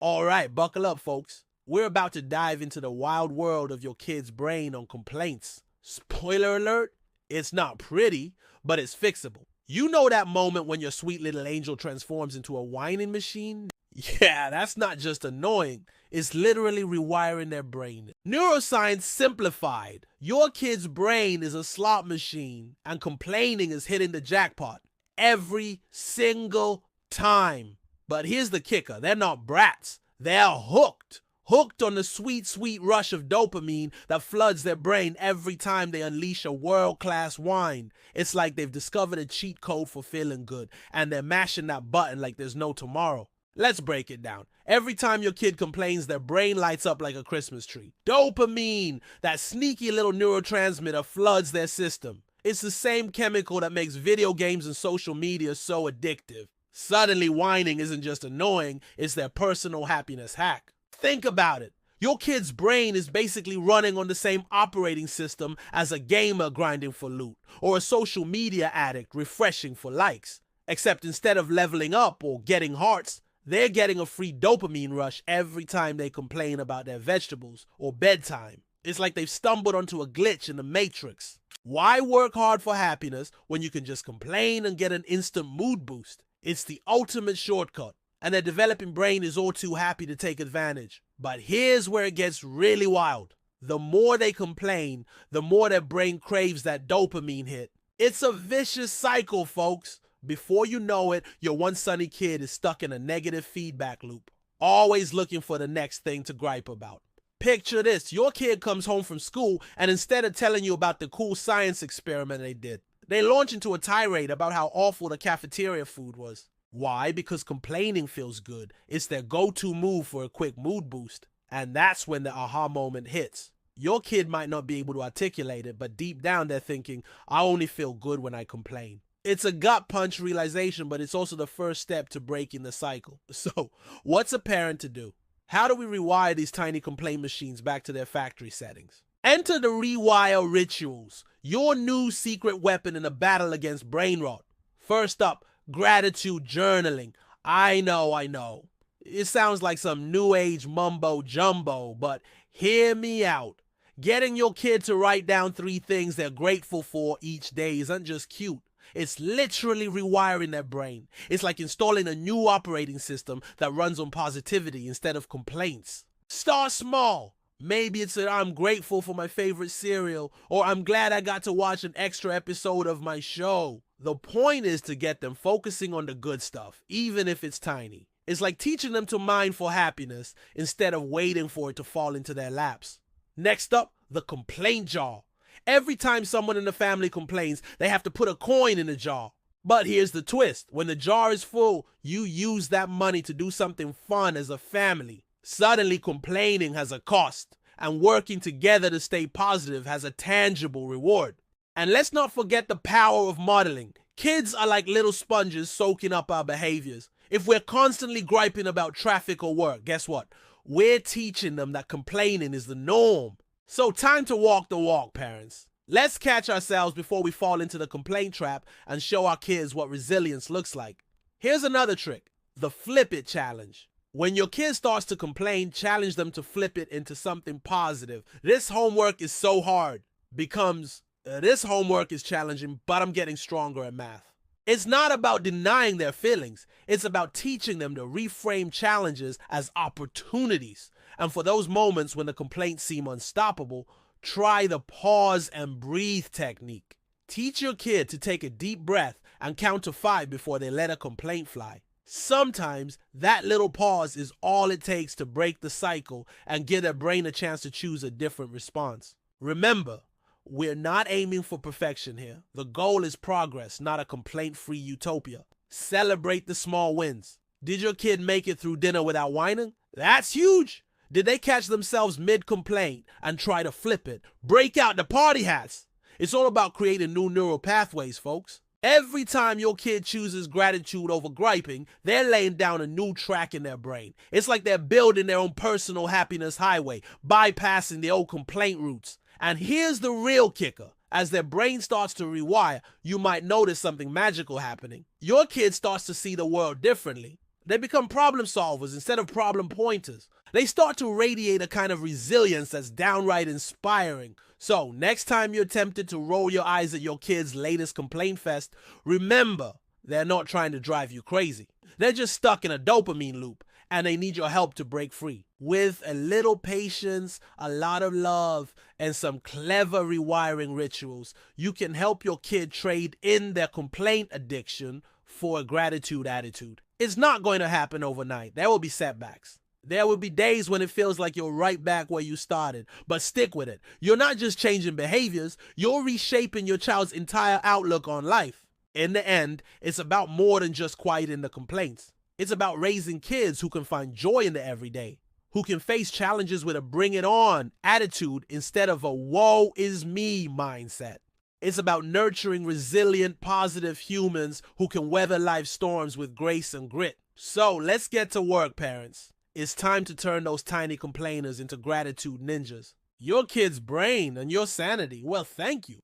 All right, buckle up, folks. We're about to dive into the wild world of your kid's brain on complaints. Spoiler alert, it's not pretty, but it's fixable. You know that moment when your sweet little angel transforms into a whining machine? Yeah, that's not just annoying, it's literally rewiring their brain. Neuroscience simplified. Your kid's brain is a slot machine, and complaining is hitting the jackpot every single time. But here's the kicker, they're not brats, they're hooked. Hooked on the sweet, sweet rush of dopamine that floods their brain every time they unleash a world-class whine. It's like they've discovered a cheat code for feeling good, and they're mashing that button like there's no tomorrow. Let's break it down. Every time your kid complains, their brain lights up like a Christmas tree. Dopamine, that sneaky little neurotransmitter, floods their system. It's the same chemical that makes video games and social media so addictive. Suddenly, whining isn't just annoying, it's their personal happiness hack. Think about it. Your kid's brain is basically running on the same operating system as a gamer grinding for loot, or a social media addict refreshing for likes. Except instead of leveling up or getting hearts, they're getting a free dopamine rush every time they complain about their vegetables or bedtime. It's like they've stumbled onto a glitch in the matrix. Why work hard for happiness when you can just complain and get an instant mood boost? It's the ultimate shortcut, and their developing brain is all too happy to take advantage. But here's where it gets really wild. The more they complain, the more their brain craves that dopamine hit. It's a vicious cycle, folks. Before you know it, your one sunny kid is stuck in a negative feedback loop, always looking for the next thing to gripe about. Picture this, your kid comes home from school, and instead of telling you about the cool science experiment they did, they launch into a tirade about how awful the cafeteria food was. Why? Because complaining feels good. It's their go-to move for a quick mood boost. And that's when the aha moment hits. Your kid might not be able to articulate it, but deep down they're thinking, I only feel good when I complain. It's a gut punch realization, but it's also the first step to breaking the cycle. So, what's a parent to do? How do we rewire these tiny complaint machines back to their factory settings? Enter the rewire rituals, your new secret weapon in the battle against brain rot. First up, gratitude journaling. I know. It sounds like some new age mumbo jumbo, but hear me out. Getting your kid to write down 3 things they're grateful for each day isn't just cute. It's literally rewiring their brain. It's like installing a new operating system that runs on positivity instead of complaints. Start small. Maybe it's that I'm grateful for my favorite cereal, or I'm glad I got to watch an extra episode of my show. The point is to get them focusing on the good stuff, even if it's tiny. It's like teaching them to mine for happiness instead of waiting for it to fall into their laps. Next up, the complaint jar. Every time someone in the family complains, they have to put a coin in the jar. But here's the twist. When the jar is full, you use that money to do something fun as a family. Suddenly, complaining has a cost, and working together to stay positive has a tangible reward. And let's not forget the power of modeling. Kids are like little sponges soaking up our behaviors. If we're constantly griping about traffic or work, guess what? We're teaching them that complaining is the norm. So time to walk the walk, parents. Let's catch ourselves before we fall into the complaint trap and show our kids what resilience looks like. Here's another trick, the flip it challenge. When your kid starts to complain, challenge them to flip it into something positive. This homework is so hard. Becomes, this homework is challenging, but I'm getting stronger at math. It's not about denying their feelings. It's about teaching them to reframe challenges as opportunities. And for those moments when the complaints seem unstoppable, try the pause and breathe technique. Teach your kid to take a deep breath and count to 5 before they let a complaint fly. Sometimes that little pause is all it takes to break the cycle and give their brain a chance to choose a different response. Remember, we're not aiming for perfection here. The goal is progress, not a complaint-free utopia. Celebrate the small wins. Did your kid make it through dinner without whining? That's huge. Did they catch themselves mid-complaint and try to flip it? Break out the party hats. It's all about creating new neural pathways, folks. Every time your kid chooses gratitude over griping, they're laying down a new track in their brain. It's like they're building their own personal happiness highway, bypassing the old complaint routes. And here's the real kicker. As their brain starts to rewire, you might notice something magical happening. Your kid starts to see the world differently. They become problem solvers instead of problem pointers. They start to radiate a kind of resilience that's downright inspiring. So, next time you're tempted to roll your eyes at your kid's latest complaint fest, remember, they're not trying to drive you crazy. They're just stuck in a dopamine loop, and they need your help to break free. With a little patience, a lot of love, and some clever rewiring rituals, you can help your kid trade in their complaint addiction for a gratitude attitude. It's not going to happen overnight. There will be setbacks. There will be days when it feels like you're right back where you started, but stick with it. You're not just changing behaviors, you're reshaping your child's entire outlook on life. In the end, it's about more than just quieting the complaints. It's about raising kids who can find joy in the everyday, who can face challenges with a bring it on attitude instead of a woe is me mindset. It's about nurturing resilient, positive humans who can weather life's storms with grace and grit. So let's get to work, parents. It's time to turn those tiny complainers into gratitude ninjas. Your kid's brain and your sanity, well, thank you.